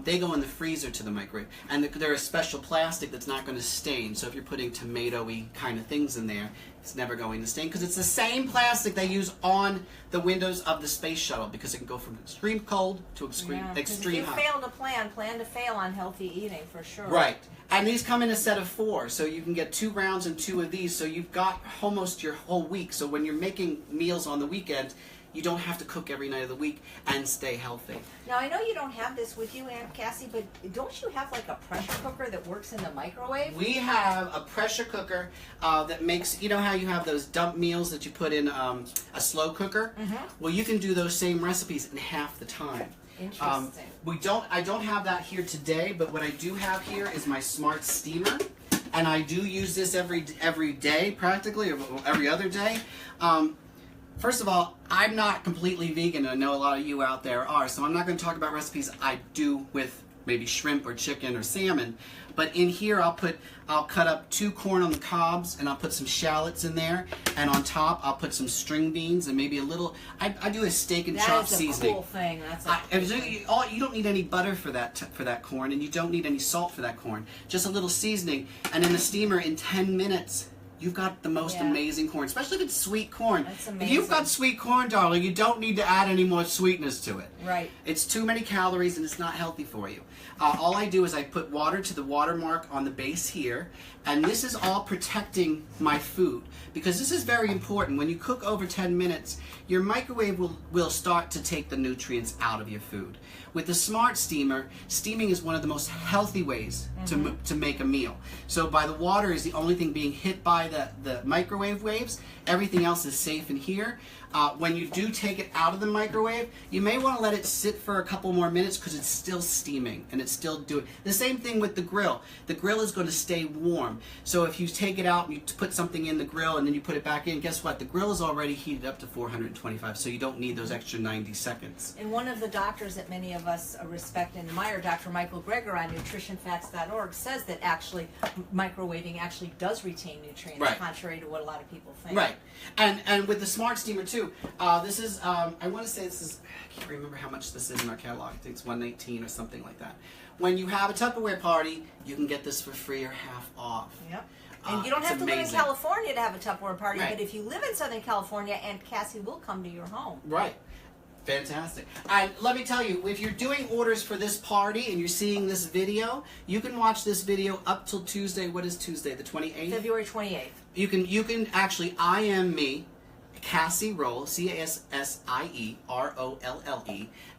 Speaker 3: They go in the freezer to the microwave, and they're a special plastic that's not going to stain. So if you're putting tomato-y kind of things in there, it's never going to stain because it's the same plastic they use on the windows of the space shuttle because it can go from extreme cold to extreme hot.
Speaker 1: If you fail to plan to fail on healthy eating for sure.
Speaker 3: Right. And these come in a set of 4, so you can get 2 rounds and 2 of these, so you've got almost your whole week. So when you're making meals on the weekend, you don't have to cook every night of the week and stay healthy.
Speaker 1: Now, I know you don't have this with you, Aunt Cassie, but don't you have like a pressure cooker that works in the microwave?
Speaker 3: We have a pressure cooker that makes, you know how you have those dump meals that you put in a slow cooker? Well, you can do those same recipes in half the time.
Speaker 1: Interesting.
Speaker 3: I don't have that here today, but what I do have here is my smart steamer, and I do use this every day practically, or every other day. First of all, I'm not completely vegan, and I know a lot of you out there are, so I'm not going to talk about recipes I do with maybe shrimp or chicken or salmon. But in here, I'll cut up 2 corn on the cobs, and I'll put some shallots in there, and on top, I'll put some string beans and maybe a little. I do a steak and chop seasoning.
Speaker 1: That's a cool thing.
Speaker 3: You don't need any butter for that corn, and you don't need any salt for that corn. Just a little seasoning, and in the steamer in 10 minutes. You've got the most amazing corn, especially if it's sweet corn.
Speaker 1: That's amazing.
Speaker 3: If you've got sweet corn, darling, you don't need to add any more sweetness to it.
Speaker 1: Right.
Speaker 3: It's too many calories and it's not healthy for you. All I do is I put water to the watermark on the base here, and this is all protecting my food because this is very important. When you cook over 10 minutes, your microwave will start to take the nutrients out of your food. With the smart steamer, steaming is one of the most healthy ways to make a meal. So by the water is the only thing being hit by the microwave waves. Everything else is safe in here. When you do take it out of the microwave, you may want to let it sit for a couple more minutes because it's still steaming and it's still doing the same thing with the grill. The grill is going to stay warm. So if you take it out and you put something in the grill and then you put it back in, guess what? The grill is already heated up to 425, so you don't need those extra 90 seconds.
Speaker 1: And one of the doctors that many of us respect and admire, Dr. Michael Greger on nutritionfacts.org, says that actually microwaving actually does retain nutrients,
Speaker 3: Right.
Speaker 1: contrary to what a lot of people think.
Speaker 3: Right, and with the Smart Steamer too. This is I want to say this is, I can't remember how much this is in our catalog. I think it's $118 or something like that. When you have a Tupperware party, you can get this for free or half off.
Speaker 1: Yep. And you don't
Speaker 3: it's
Speaker 1: have to live in
Speaker 3: amazing.
Speaker 1: California to have a Tupperware party,
Speaker 3: Right.
Speaker 1: but if you live in Southern California, and Cassie will come to your home.
Speaker 3: Right. Fantastic. And let me tell you, if you're doing orders for this party and you're seeing this video, you can watch this video up till Tuesday. What is Tuesday? The 28th?
Speaker 1: February 28th.
Speaker 3: You can actually IM me, Cassie Roll, CASSIEROLLE,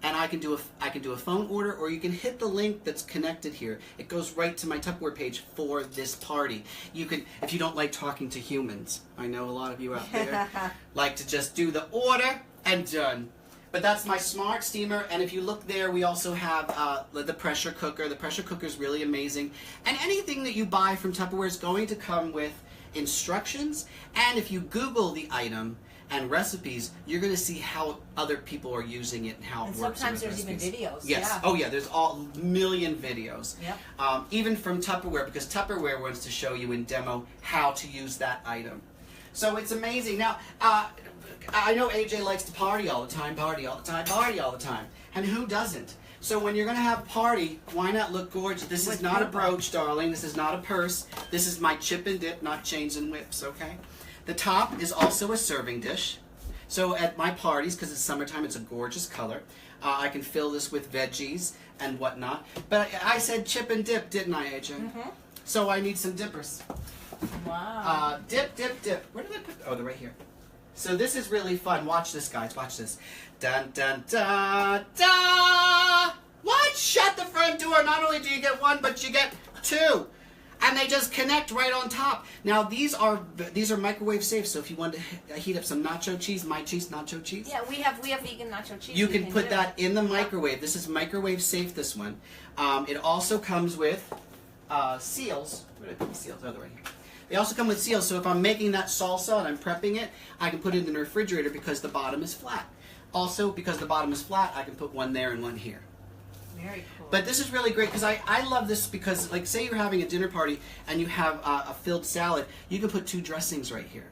Speaker 3: and I can do a phone order, or you can hit the link that's connected here. It goes right to my Tupperware page for this party. You can, if you don't like talking to humans, I know a lot of you out there like to just do the order and done. But that's my Smart Steamer, and if you look there, we also have the pressure cooker. The pressure cooker is really amazing. And anything that you buy from Tupperware is going to come with instructions, and if you Google the item and recipes, you're going to see how other people are using it and how
Speaker 1: And
Speaker 3: it works.
Speaker 1: sometimes
Speaker 3: with
Speaker 1: there's even
Speaker 3: recipes.
Speaker 1: videos.
Speaker 3: Yes.
Speaker 1: Yeah.
Speaker 3: Oh yeah, there's all million videos.
Speaker 1: Yep.
Speaker 3: Even from Tupperware, because Tupperware wants to show you and demo how to use that item. So it's amazing. Now, I know AJ likes to party all the time, party all the time, party all the time. And who doesn't? So when you're going to have a party, why not look gorgeous? This is not a brooch, darling. This is not a purse. This is my chip and dip, not chains and whips, okay? The top is also a serving dish. So at my parties, because it's summertime, it's a gorgeous color. I can fill this with veggies and whatnot. But I said chip and dip, didn't I, AJ?
Speaker 1: Mm-hmm.
Speaker 3: So I need some dippers.
Speaker 1: Wow.
Speaker 3: Dip, dip, dip. Where did I put? Oh, they're right here. So this is really fun. Watch this, guys. Watch this. Dun, dun, dun, dun. What? Shut the front door. Not only do you get one, but you get two. And they just connect right on top. Now, these are microwave safe, so if you want to heat up some nacho cheese, my cheese, nacho cheese.
Speaker 1: Yeah, we have vegan nacho cheese.
Speaker 3: You
Speaker 1: we
Speaker 3: can put
Speaker 1: do.
Speaker 3: that in the microwave. This is microwave safe, this one. It also comes with seals. Where did I put the seals? Oh, they're right here. They also come with seals, so if I'm making that salsa and I'm prepping it, I can put it in the refrigerator because the bottom is flat. Also, because the bottom is flat, I can put one there and one here.
Speaker 1: Very cool.
Speaker 3: But this is really great because I love this because, like, say you're having a dinner party and you have a filled salad, you can put two dressings right here.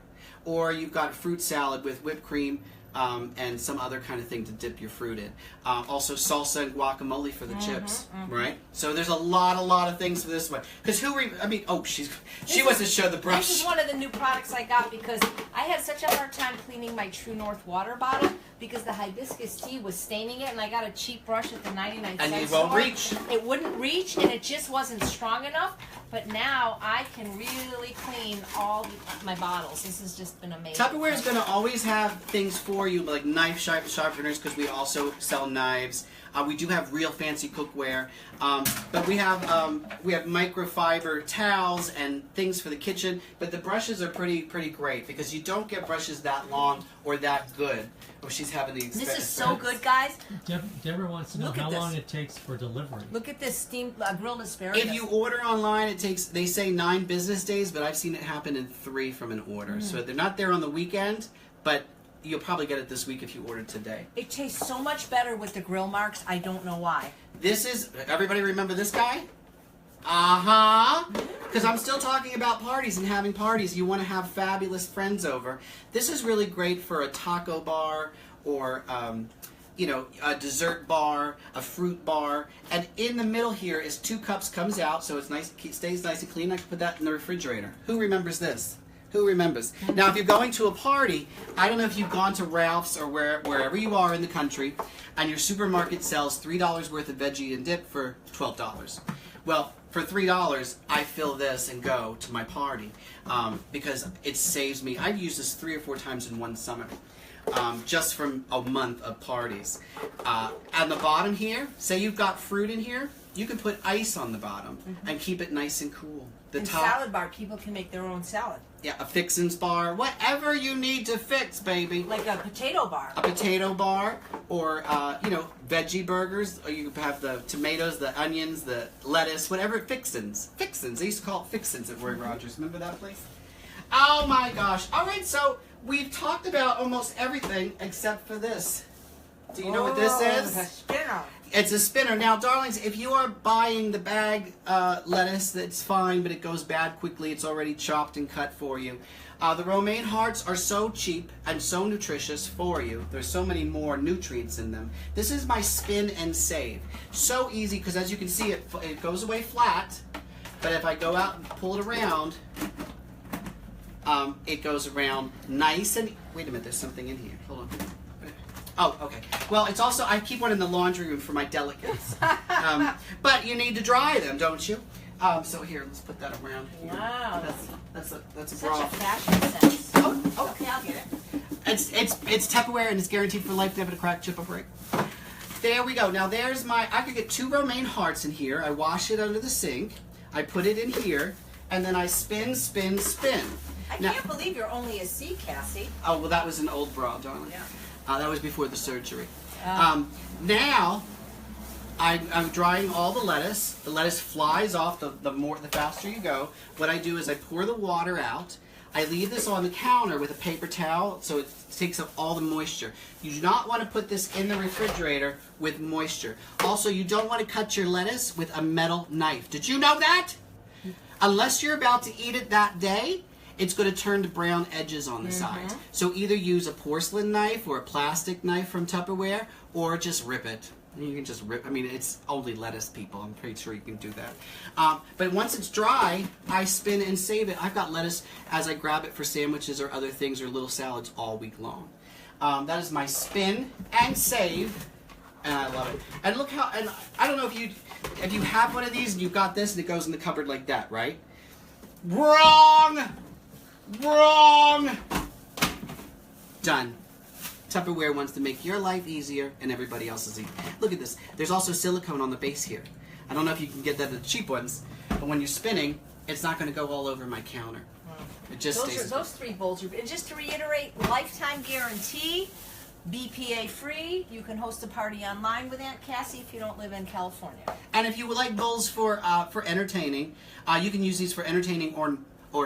Speaker 3: Or you've got fruit salad with whipped cream and some other kind of thing to dip your fruit in. Also salsa and guacamole for the chips, right? So there's a lot of things for this one. Because she wants to show the brush.
Speaker 1: This is one of the new products I got because I had such a hard time cleaning my True North water bottle because the hibiscus tea was staining it, and I got a cheap brush at the 99 cent
Speaker 3: And it
Speaker 1: store.
Speaker 3: won't reach.
Speaker 1: It wouldn't reach, and it just wasn't strong enough. But now I can really clean all my bottles. This has just been amazing.
Speaker 3: Tupperware is going to always have things for you, like knife sharpeners, because we also sell knives. We do have real fancy cookware, but we have microfiber towels and things for the kitchen. But the brushes are pretty great because you don't get brushes that long or that good. Oh, she's having the experience.
Speaker 1: This is so good, guys.
Speaker 2: Deborah wants to know
Speaker 1: Look at
Speaker 2: how
Speaker 1: this.
Speaker 2: long it takes for delivery.
Speaker 1: Look at this steamed grilled asparagus.
Speaker 3: If you order online, it takes, they say 9 business days, but I've seen it happen in 3 from an order. So they're not there on the weekend, but you'll probably get it this week if you order today.
Speaker 1: It tastes so much better with the grill marks. I don't know why.
Speaker 3: This is, everybody remember this guy? Uh-huh. Because I'm still talking about parties and having parties. You want to have fabulous friends over. This is really great for a taco bar or, a dessert bar, a fruit bar. And in the middle here is 2 cups, comes out, so it's nice, stays nice and clean. I can put that in the refrigerator. Who remembers this? Who remembers? Now, if you're going to a party, I don't know if you've gone to Ralph's or wherever you are in the country, and your supermarket sells $3 worth of veggie and dip for $12. Well, for $3, I fill this and go to my party because it saves me. I've used this 3 or 4 times in one summer, just from a month of parties. On the bottom here, say you've got fruit in here, you can put ice on the bottom and keep it nice and cool. The
Speaker 1: And
Speaker 3: top,
Speaker 1: salad bar, people can make their own salad.
Speaker 3: yeah, a fixins bar, whatever you need to fix, baby.
Speaker 1: Like a potato bar.
Speaker 3: A potato bar, or veggie burgers, or you have the tomatoes, the onions, the lettuce, whatever. Fixins. They used to call it fixins at Roy Rogers. Remember that place? Oh my gosh! All right, so we've talked about almost everything except for this. Do you know what this is?
Speaker 1: A spinner.
Speaker 3: It's a spinner. Now, darlings, if you are buying the bag lettuce, that's fine, but it goes bad quickly. It's already chopped and cut for you. The romaine hearts are so cheap and so nutritious for you. There's so many more nutrients in them. This is my spin and save. So easy, because as you can see, it goes away flat, but if I go out and pull it around, it goes around nice and... Wait a minute, there's something in here. Hold on. Oh, okay. Well, it's also, I keep one in the laundry room for my delicates. But you need to dry them, don't you? So here, let's put that around here.
Speaker 1: Wow.
Speaker 3: That's a
Speaker 1: Such
Speaker 3: bra.
Speaker 1: a fashion sense.
Speaker 3: Oh.
Speaker 1: Okay, I'll get it.
Speaker 3: It's Tupperware and it's guaranteed for life, never to crack, chip, or break. There we go. Now there's I could get 2 romaine hearts in here. I wash it under the sink. I put it in here, and then I spin.
Speaker 1: I can't believe you're only a C, Cassie.
Speaker 3: Oh, well, that was an old bra, darling.
Speaker 1: Yeah.
Speaker 3: That was before the surgery. Now, I'm drying all the lettuce. The lettuce flies off the faster you go. What I do is I pour the water out. I leave this on the counter with a paper towel so it takes up all the moisture. You do not want to put this in the refrigerator with moisture. Also, you don't want to cut your lettuce with a metal knife. Did you know that? Unless you're about to eat it that day, it's going to turn to brown edges on the sides. So either use a porcelain knife or a plastic knife from Tupperware, or just rip it. You can just rip. I mean, it's only lettuce, people. I'm pretty sure you can do that. But once it's dry, I spin and save it. I've got lettuce as I grab it for sandwiches or other things or little salads all week long. That is my spin and save, and I love it. And look how. And I don't know if you have one of these and you've got this and it goes in the cupboard like that, right? Wrong. Done. Tupperware wants to make your life easier and everybody else's easier. Look at this. There's also silicone on the base here. I don't know if you can get that at the cheap ones, but when you're spinning, it's not going to go all over my counter. It just stays.
Speaker 1: Those 3 bowls are. And just to reiterate, lifetime guarantee, BPA free. You can host a party online with Aunt Cassie if you don't live in California.
Speaker 3: And if you would like bowls for entertaining, you can use these for entertaining or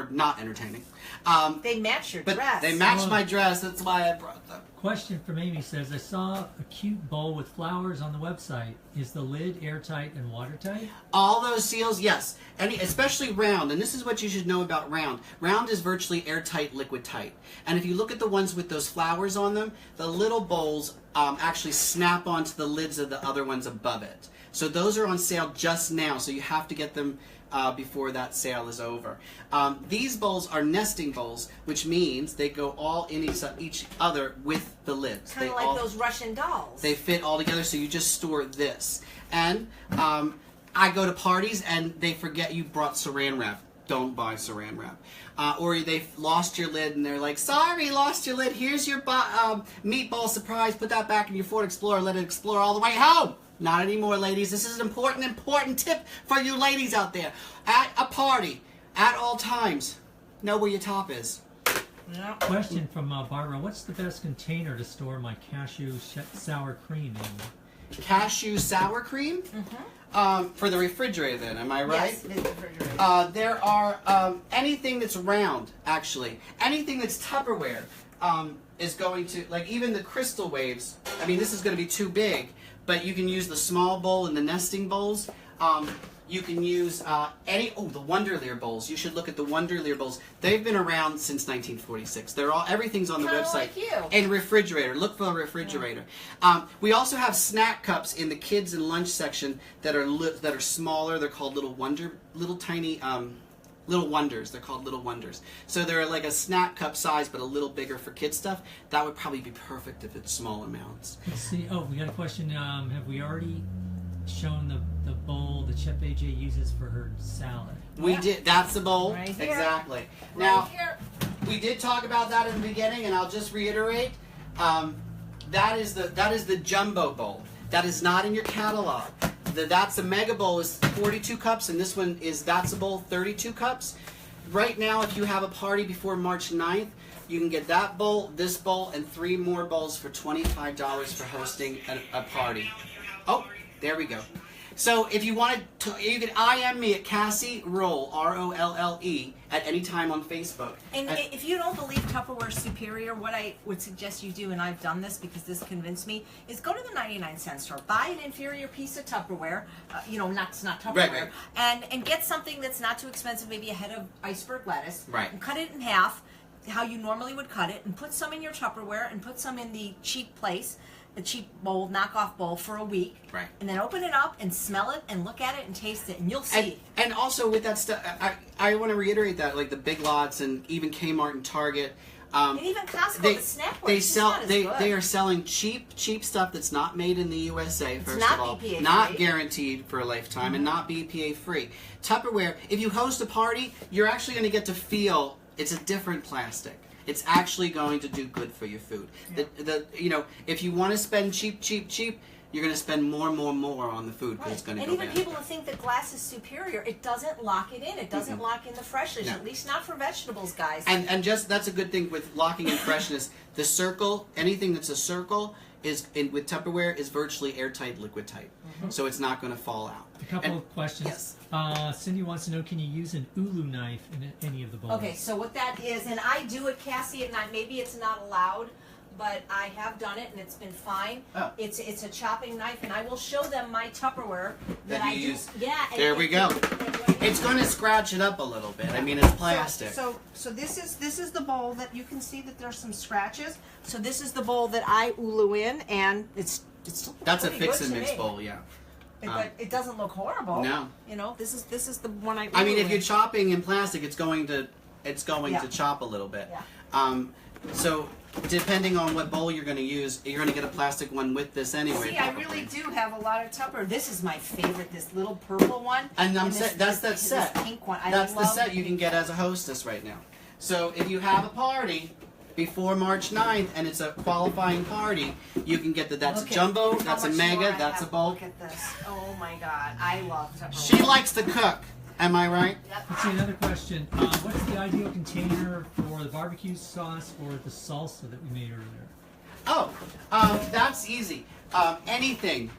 Speaker 3: not entertaining.
Speaker 1: They match your
Speaker 3: But
Speaker 1: dress.
Speaker 3: they match my dress. That's why I brought them.
Speaker 2: Question from Amy says, I saw a cute bowl with flowers on the website. Is the lid airtight and watertight?
Speaker 3: All those seals, yes. Especially round, and this is what you should know about round. Round is virtually airtight, liquid tight. And if you look at the ones with those flowers on them, the little bowls actually snap onto the lids of the other ones above it. So those are on sale just now, so you have to get them before that sale is over. These bowls are nesting bowls, which means they go all in each other with the lids.
Speaker 1: Kind of like those Russian dolls.
Speaker 3: They fit all together, so you just store this. And I go to parties and they forget you brought saran wrap. Don't buy saran wrap. Or they've lost your lid and they're like, sorry, lost your lid. Here's your meatball surprise. Put that back in your Ford Explorer. Let it explore all the way home. Not anymore, ladies. This is an important tip for you ladies out there. At a party, at all times, know where your top is.
Speaker 1: Yep.
Speaker 2: Question from Barbara. What's the best container to store my cashew sour cream in?
Speaker 3: Cashew sour cream? For the refrigerator then, am I right?
Speaker 1: Yes, it is refrigerator.
Speaker 3: There are anything that's round, actually. Anything that's Tupperware is going to, like even the crystal waves, I mean this is going to be too big, but you can use the small bowl and the nesting bowls. You can use the Wonderlear bowls. You should look at the Wonderlear bowls. They've been around since 1946. Everything's on the
Speaker 1: Kinda
Speaker 3: website.
Speaker 1: like you.
Speaker 3: And refrigerator. Look for a refrigerator. We also have snack cups in the kids and lunch section that are smaller. They're called little tiny Little Wonders. They're called Little Wonders. So they're like a snack cup size, but a little bigger for kid stuff. That would probably be perfect if it's small amounts.
Speaker 2: Let's see. Oh, we got a question. Have we already shown the bowl that Chef AJ uses for her salad?
Speaker 3: We did. That's the bowl.
Speaker 1: Right here.
Speaker 3: Exactly.
Speaker 1: Right
Speaker 3: Now,
Speaker 1: here.
Speaker 3: we did talk about that in the beginning, and I'll just reiterate. That is the jumbo bowl. That is not in your catalog. the That's a Mega Bowl is 42 cups, and this one is That's a Bowl 32 cups. Right now, if you have a party before March 9th, you can get that bowl, this bowl, and 3 more bowls for $25 for hosting a party. Oh, there we go. So if you wanted to, you can IM me at Cassie Rolle, R-O-L-L-E, at any time on Facebook.
Speaker 1: And if you don't believe Tupperware's superior, what I would suggest you do, and I've done this because this convinced me, is go to the 99-cent store, buy an inferior piece of Tupperware, not Tupperware,
Speaker 3: right.
Speaker 1: and get something that's not too expensive, maybe a head of iceberg lettuce,
Speaker 3: Right.
Speaker 1: and cut it in half, how you normally would cut it, and put some in your Tupperware, and put some in the cheap place, the cheap bowl, knockoff bowl, for a week.
Speaker 3: Right.
Speaker 1: And then open it up and smell it and look at it and taste it, and you'll see.
Speaker 3: And also with that stuff, I want to reiterate that, like the Big Lots and even Kmart and Target,
Speaker 1: and even Costco, the snack bar,
Speaker 3: they are selling cheap stuff that's not made in the USA.
Speaker 1: It's
Speaker 3: first
Speaker 1: not
Speaker 3: of all,
Speaker 1: BPA free.
Speaker 3: not guaranteed for a lifetime, and not BPA free. Tupperware. If you host a party, you're actually going to get to feel it's a different plastic. It's actually going to do good for your food.
Speaker 1: Yeah.
Speaker 3: If you want to spend cheap, you're going to spend more on the food because
Speaker 1: Right.
Speaker 3: it's going to
Speaker 1: and
Speaker 3: go
Speaker 1: even
Speaker 3: bad.
Speaker 1: people who think that glass is superior, it doesn't lock it in. It doesn't lock in the freshness,
Speaker 3: No.
Speaker 1: at least not for vegetables, guys.
Speaker 3: And just that's a good thing with locking in freshness. The circle, anything that's a circle, with Tupperware is virtually airtight, liquid tight, so it's not going to fall out.
Speaker 2: A couple of questions.
Speaker 3: Yes.
Speaker 2: Cindy wants to know, can you use an ulu knife in any of the bowls?
Speaker 1: Okay, so what that is, and I do it, Cassie, at night. Maybe it's not allowed, but I have done it and it's been fine.
Speaker 3: Oh.
Speaker 1: It's a chopping knife, and I will show them my Tupperware
Speaker 3: That
Speaker 1: I
Speaker 3: you
Speaker 1: do.
Speaker 3: use.
Speaker 1: Yeah.
Speaker 3: There we go. It's going to scratch it up a little bit. I mean, it's plastic.
Speaker 1: So this is the bowl that you can see that there's some scratches. So this is the bowl that I ulu in, and it's still
Speaker 3: That's a
Speaker 1: pretty
Speaker 3: fix
Speaker 1: good
Speaker 3: and
Speaker 1: to
Speaker 3: mix
Speaker 1: me.
Speaker 3: bowl, yeah.
Speaker 1: But it doesn't look horrible.
Speaker 3: No.
Speaker 1: This is the one I.
Speaker 3: I mean,
Speaker 1: ulu
Speaker 3: if you're
Speaker 1: in.
Speaker 3: chopping in plastic, it's going to
Speaker 1: Yeah.
Speaker 3: chop a little bit.
Speaker 1: Yeah.
Speaker 3: So depending on what bowl you're going to use, you're going to get a plastic one with this anyway.
Speaker 1: See, I
Speaker 3: probably.
Speaker 1: really do have a lot of Tupperware. This is my favorite. This little purple one.
Speaker 3: And
Speaker 1: this
Speaker 3: that's set.
Speaker 1: This pink one.
Speaker 3: That's the
Speaker 1: love
Speaker 3: set you can get as a hostess right now. So if you have a party before March 9th and it's a qualifying party, you can get that's a
Speaker 1: Look at
Speaker 3: jumbo,
Speaker 1: how
Speaker 3: that's a
Speaker 1: much more
Speaker 3: mega,
Speaker 1: I
Speaker 3: that's a
Speaker 1: have.
Speaker 3: bowl.
Speaker 1: Look at this. Oh my God, I love Tupperware.
Speaker 3: She likes to cook. Am I right?
Speaker 1: Yep.
Speaker 2: Let's see, another question. What's the ideal container for the barbecue sauce or the salsa that we made earlier?
Speaker 3: Oh, that's easy. Anything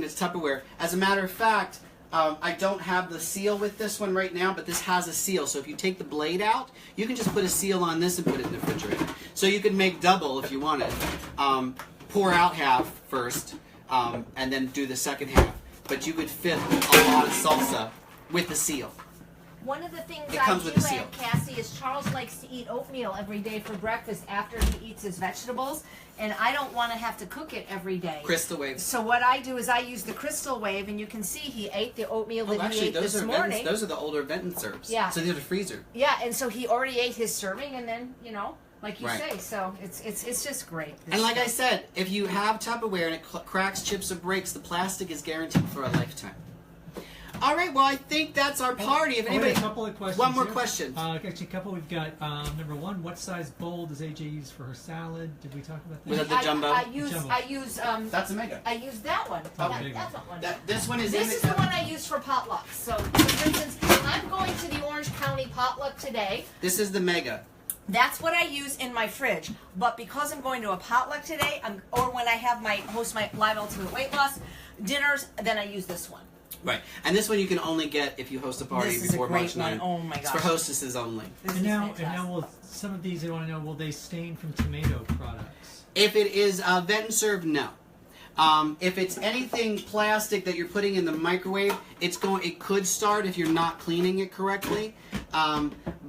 Speaker 3: that's Tupperware. As a matter of fact, I don't have the seal with this one right now, but this has a seal. So if you take the blade out, you can just put a seal on this and put it in the refrigerator. So you can make double if you wanted. Pour out half first, and then do the second half. But you could fit a lot of salsa with the seal.
Speaker 1: One of the things
Speaker 3: It
Speaker 1: I
Speaker 3: comes
Speaker 1: do
Speaker 3: with a seal.
Speaker 1: at Cassie is Charles likes to eat oatmeal every day for breakfast after he eats his vegetables, and I don't want to have to cook it every day.
Speaker 3: Crystal waves.
Speaker 1: So what I do is I use the Crystal Wave, and you can see he ate the oatmeal that he
Speaker 3: Actually,
Speaker 1: ate
Speaker 3: those
Speaker 1: this
Speaker 3: are
Speaker 1: morning.
Speaker 3: those are the older Benton serves.
Speaker 1: Yeah.
Speaker 3: So these are the freezer.
Speaker 1: Yeah, and so he already ate his serving, and then like you
Speaker 3: Right.
Speaker 1: say, so it's just great.
Speaker 3: And like I said, if you have Tupperware and it cracks, chips, or breaks, the plastic is guaranteed for a lifetime. All right, well, I think that's our party. If anybody,
Speaker 2: a couple of questions.
Speaker 3: one more
Speaker 2: here.
Speaker 3: question.
Speaker 2: Actually, a couple. We've got number one. What size bowl does AJ use for her salad? Did we talk about that?
Speaker 3: Was that the jumbo?
Speaker 1: I use
Speaker 3: That's a mega.
Speaker 1: I use that one.
Speaker 3: Okay.
Speaker 1: That's that one.
Speaker 3: This one is.
Speaker 1: This is the one I use for potlucks. So, for instance, I'm going to the Orange County potluck today.
Speaker 3: This is the mega.
Speaker 1: That's what I use in my fridge. But because I'm going to a potluck today, or when I have host my Live Ultimate Weight Loss dinners, then I use this one.
Speaker 3: Right, and this one you can only get if you host a party
Speaker 1: This is a
Speaker 3: before
Speaker 1: great
Speaker 3: March
Speaker 1: one.
Speaker 3: 9th.
Speaker 1: Oh my
Speaker 3: It's
Speaker 1: gosh.
Speaker 3: for hostesses only.
Speaker 1: This
Speaker 2: And
Speaker 1: is
Speaker 2: now,
Speaker 1: fantastic.
Speaker 2: will some of these? I want to know. Will they stain from tomato products?
Speaker 3: If it is vet and serve, no. If it's anything plastic that you're putting in the microwave, it could start if you're not cleaning it correctly.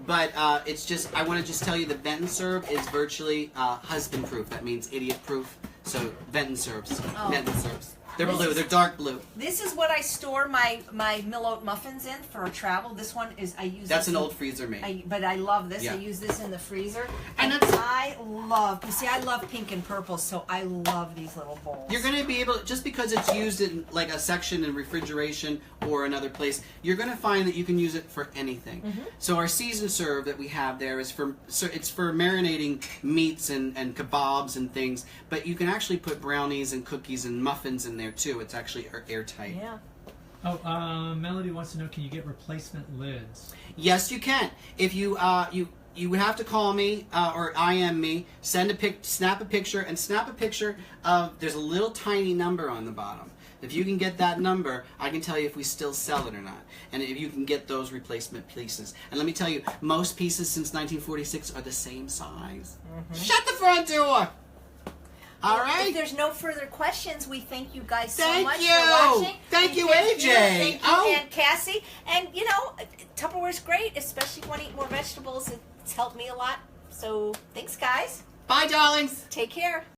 Speaker 3: But it's just, I want to just tell you that vent and serve is virtually husband proof. That means idiot proof. So vent and serves. Vent and serves. They're
Speaker 1: This
Speaker 3: blue.
Speaker 1: is-
Speaker 3: They're dark blue.
Speaker 1: This is what I store my mill oat muffins in for travel. This one is I use.
Speaker 3: That's
Speaker 1: this
Speaker 3: an
Speaker 1: in-
Speaker 3: old freezer made.
Speaker 1: But I love this.
Speaker 3: Yeah.
Speaker 1: I use this in the freezer.
Speaker 3: And
Speaker 1: And
Speaker 3: that's-
Speaker 1: I love. You see, I love pink and purple, so I love these little bowls.
Speaker 3: You're going to be able, just because it's used in like a section in refrigeration or another place, you're going to find that you can use it for anything. So our season serve that we have there is it's for marinating meats and kebabs and things, but you can actually put brownies and cookies and muffins in there too. It's actually airtight.
Speaker 1: Yeah.
Speaker 2: Oh, Melody wants to know, can you get replacement lids?
Speaker 3: Yes, you can. If you you would have to call me or IM me, snap a picture, and snap a picture of. There's a little tiny number on the bottom. If you can get that number, I can tell you if we still sell it or not, and if you can get those replacement pieces. And let me tell you, most pieces since 1946 are the same size. Shut the front door. All right.
Speaker 1: If there's no further questions, we thank you guys so
Speaker 3: Thank
Speaker 1: much
Speaker 3: you.
Speaker 1: for watching.
Speaker 3: Thank you,
Speaker 1: Thank
Speaker 3: AJ.
Speaker 1: you, thank you,
Speaker 3: Oh.
Speaker 1: and Cassie. And you know, Tupperware's great, especially if you want to eat more vegetables. It's helped me a lot. So thanks, guys.
Speaker 3: Bye, darlings.
Speaker 1: Take care.